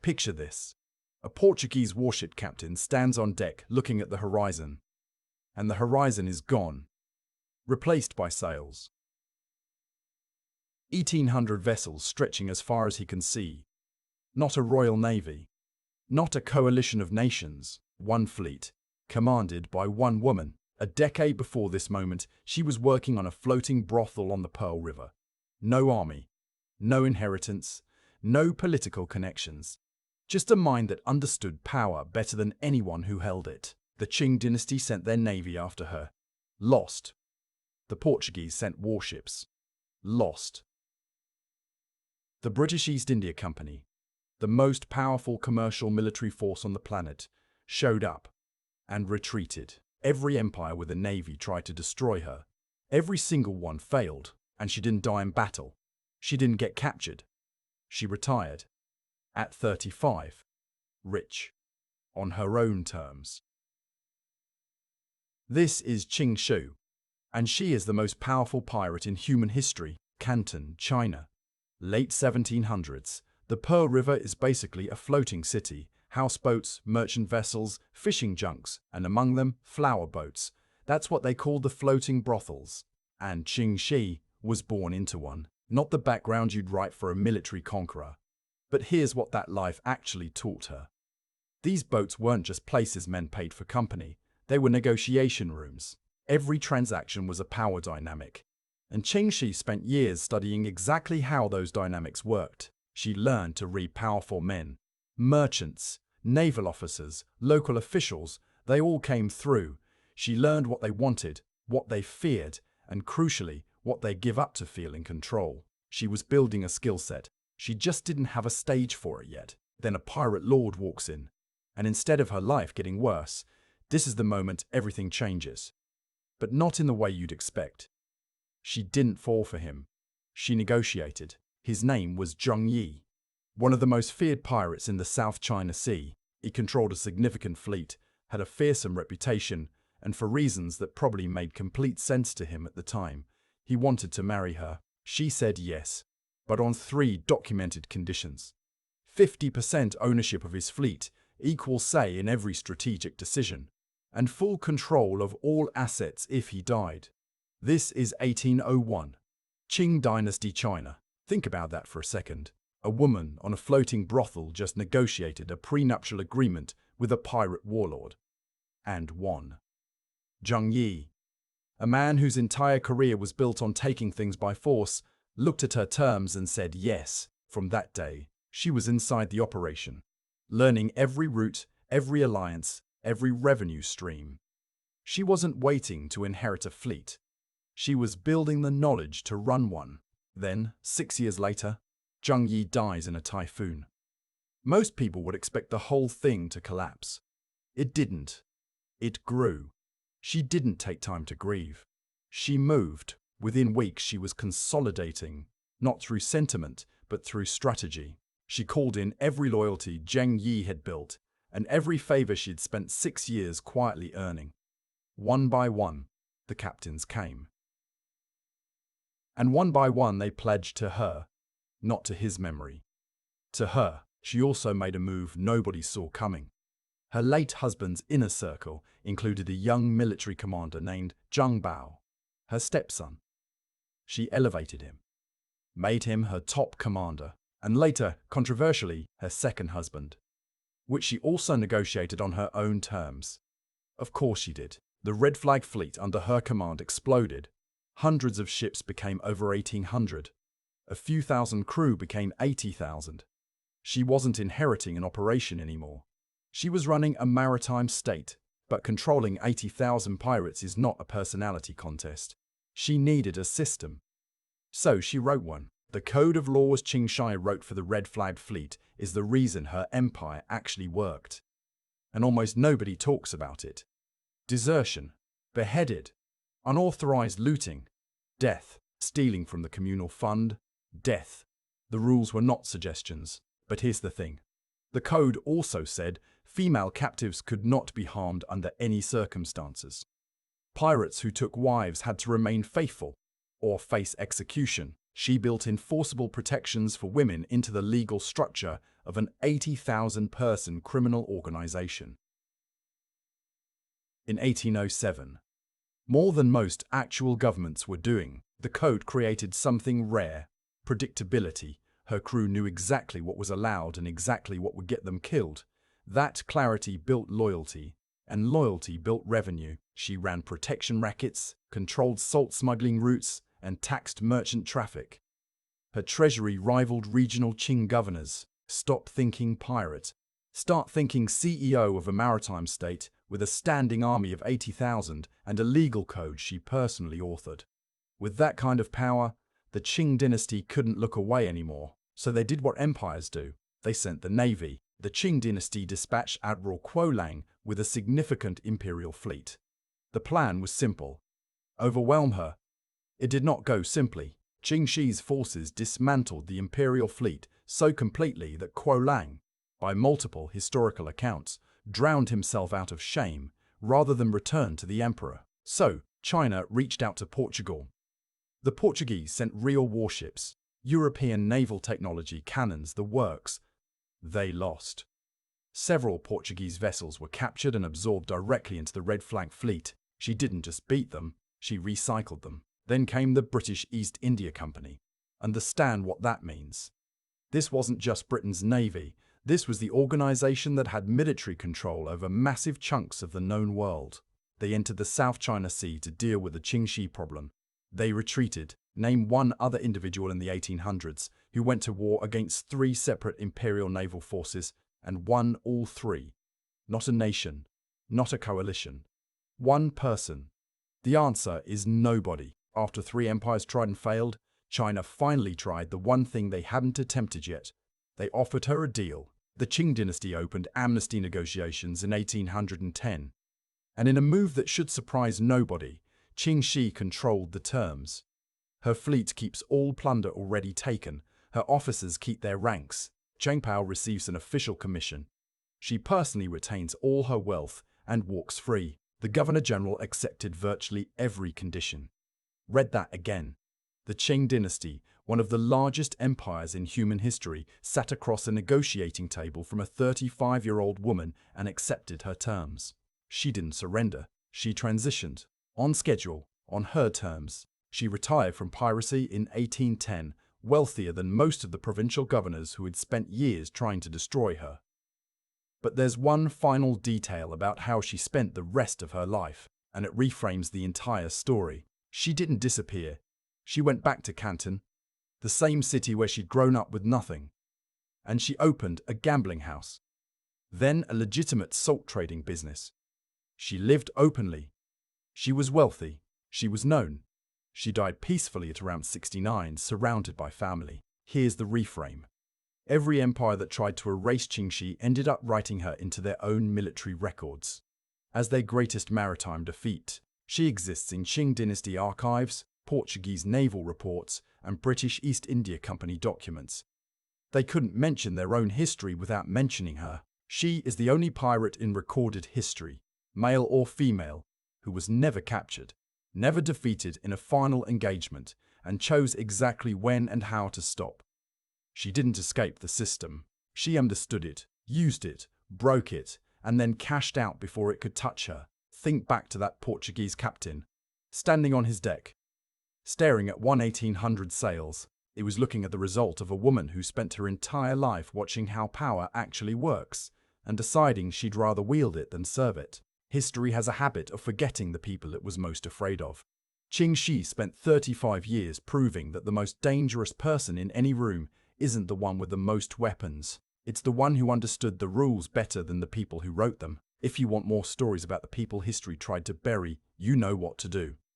Picture this. A Portuguese warship captain stands on deck looking at the horizon, and the horizon is gone, replaced by sails. 1,800 vessels stretching as far as he can see. Not a royal navy, not a coalition of nations, one fleet, commanded by one woman. A decade before this moment, she was working on a floating brothel on the Pearl River. No army, no inheritance, no political connections. Just a mind that understood power better than anyone who held it. The Ching dynasty sent their navy after her. Lost. The Portuguese sent warships. Lost. The British East India Company, the most powerful commercial military force on the planet, showed up and retreated. Every empire with a navy tried to destroy her. Every single one failed, and she didn't die in battle. She didn't get captured. She retired. At 35. Rich. On her own terms. This is Ching Shih, and she is the most powerful pirate in human history. Canton, China. Late 1700s. The Pearl River is basically a floating city. Houseboats, merchant vessels, fishing junks, and among them, flower boats. That's what they called the floating brothels. And Ching Shih was born into one. Not the background you'd write for a military conqueror. But here's what that life actually taught her. These boats weren't just places men paid for company. They were negotiation rooms. Every transaction was a power dynamic. And Ching Shih spent years studying exactly how those dynamics worked. She learned to read powerful men, merchants, naval officers, local officials. They all came through. She learned what they wanted, what they feared, and crucially, what they give up to feel in control. She was building a skill set. She just didn't have a stage for it yet. Then a pirate lord walks in, and instead of her life getting worse, this is the moment everything changes. But not in the way you'd expect. She didn't fall for him. She negotiated. His name was Ching Shih, one of the most feared pirates in the South China Sea. He controlled a significant fleet, had a fearsome reputation, and for reasons that probably made complete sense to him at the time, he wanted to marry her. She said yes, but on 3 documented conditions. 50% ownership of his fleet, equal say in every strategic decision, and full control of all assets if he died. This is 1801. Qing Dynasty China. Think about that for a second. A woman on a floating brothel just negotiated a prenuptial agreement with a pirate warlord. And won. Ching Shih, a man whose entire career was built on taking things by force, looked at her terms and said yes. From that day, she was inside the operation, learning every route, every alliance, every revenue stream. She wasn't waiting to inherit a fleet. She was building the knowledge to run one. Then, 6 years later, Ching Shih dies in a typhoon. Most people would expect the whole thing to collapse. It didn't. It grew. She didn't take time to grieve. She moved. Within weeks, she was consolidating, not through sentiment, but through strategy. She called in every loyalty Ching Shih had built, and every favor she'd spent 6 years quietly earning. One by one, the captains came. And one by one they pledged to her, not to his memory. To her, she also made a move nobody saw coming. Her late husband's inner circle included a young military commander named Zhang Bao, her stepson. She elevated him, made him her top commander, and later, controversially, her second husband, which she also negotiated on her own terms. Of course she did. The Red Flag fleet under her command exploded. Hundreds of ships became over 1,800. A few thousand crew became 80,000. She wasn't inheriting an operation anymore. She was running a maritime state, but controlling 80,000 pirates is not a personality contest. She needed a system. So she wrote one. The code of laws Ching Shih wrote for the Red Flag fleet is the reason her empire actually worked. And almost nobody talks about it. Desertion, beheaded, unauthorized looting, death, stealing from the communal fund, death. The rules were not suggestions, but here's the thing. The code also said female captives could not be harmed under any circumstances. Pirates who took wives had to remain faithful or face execution. She built enforceable protections for women into the legal structure of an 80,000-person criminal organization. In 1807, more than most actual governments were doing, the code created something rare: predictability. Her crew knew exactly what was allowed and exactly what would get them killed. That clarity built loyalty, and loyalty built revenue. She ran protection rackets, controlled salt smuggling routes, and taxed merchant traffic. Her treasury rivaled regional Qing governors. Stop thinking pirate. Start thinking CEO of a maritime state with a standing army of 80,000 and a legal code she personally authored. With that kind of power, the Qing dynasty couldn't look away anymore, so they did what empires do. They sent the navy. The Qing dynasty dispatched Admiral Quolang with a significant imperial fleet. The plan was simple: overwhelm her. It did not go simply. Ching Shih's forces dismantled the imperial fleet so completely that Quolang, by multiple historical accounts, drowned himself out of shame rather than return to the emperor. So, China reached out to Portugal. The Portuguese sent real warships, European naval technology, cannons, the works. They lost. Several Portuguese vessels were captured and absorbed directly into the Red Flag Fleet. She didn't just beat them, she recycled them. Then came the British East India Company. Understand what that means. This wasn't just Britain's navy. This was the organization that had military control over massive chunks of the known world. They entered the South China Sea to deal with the Ching Shih problem. They retreated. Name one other individual in the 1800s who went to war against 3 separate imperial naval forces and won all 3. Not a nation, not a coalition. One person. The answer is nobody. After 3 empires tried and failed, China finally tried the one thing they hadn't attempted yet. They offered her a deal. The Qing dynasty opened amnesty negotiations in 1810. And in a move that should surprise nobody, Ching Shih controlled the terms. Her fleet keeps all plunder already taken. Her officers keep their ranks. Cheng Pao receives an official commission. She personally retains all her wealth and walks free. The Governor-General accepted virtually every condition. Read that again. The Qing dynasty, one of the largest empires in human history, sat across a negotiating table from a 35-year-old woman and accepted her terms. She didn't surrender. She transitioned. On schedule, on her terms. She retired from piracy in 1810, wealthier than most of the provincial governors who had spent years trying to destroy her. But there's one final detail about how she spent the rest of her life, and it reframes the entire story. She didn't disappear. She went back to Canton, the same city where she'd grown up with nothing. And she opened a gambling house. Then a legitimate salt trading business. She lived openly. She was wealthy. She was known. She died peacefully at around 69, surrounded by family. Here's the reframe. Every empire that tried to erase Ching Shih ended up writing her into their own military records. As their greatest maritime defeat, she exists in Qing dynasty archives, Portuguese naval reports, and British East India Company documents. They couldn't mention their own history without mentioning her. She is the only pirate in recorded history, male or female, who was never captured, never defeated in a final engagement, and chose exactly when and how to stop. She didn't escape the system. She understood it, used it, broke it, and then cashed out before it could touch her. Think back to that Portuguese captain, standing on his deck, staring at 1800 sails. He was looking at the result of a woman who spent her entire life watching how power actually works, and deciding she'd rather wield it than serve it. History has a habit of forgetting the people it was most afraid of. Ching Shih spent 35 years proving that the most dangerous person in any room isn't the one with the most weapons. It's the one who understood the rules better than the people who wrote them. If you want more stories about the people history tried to bury, you know what to do.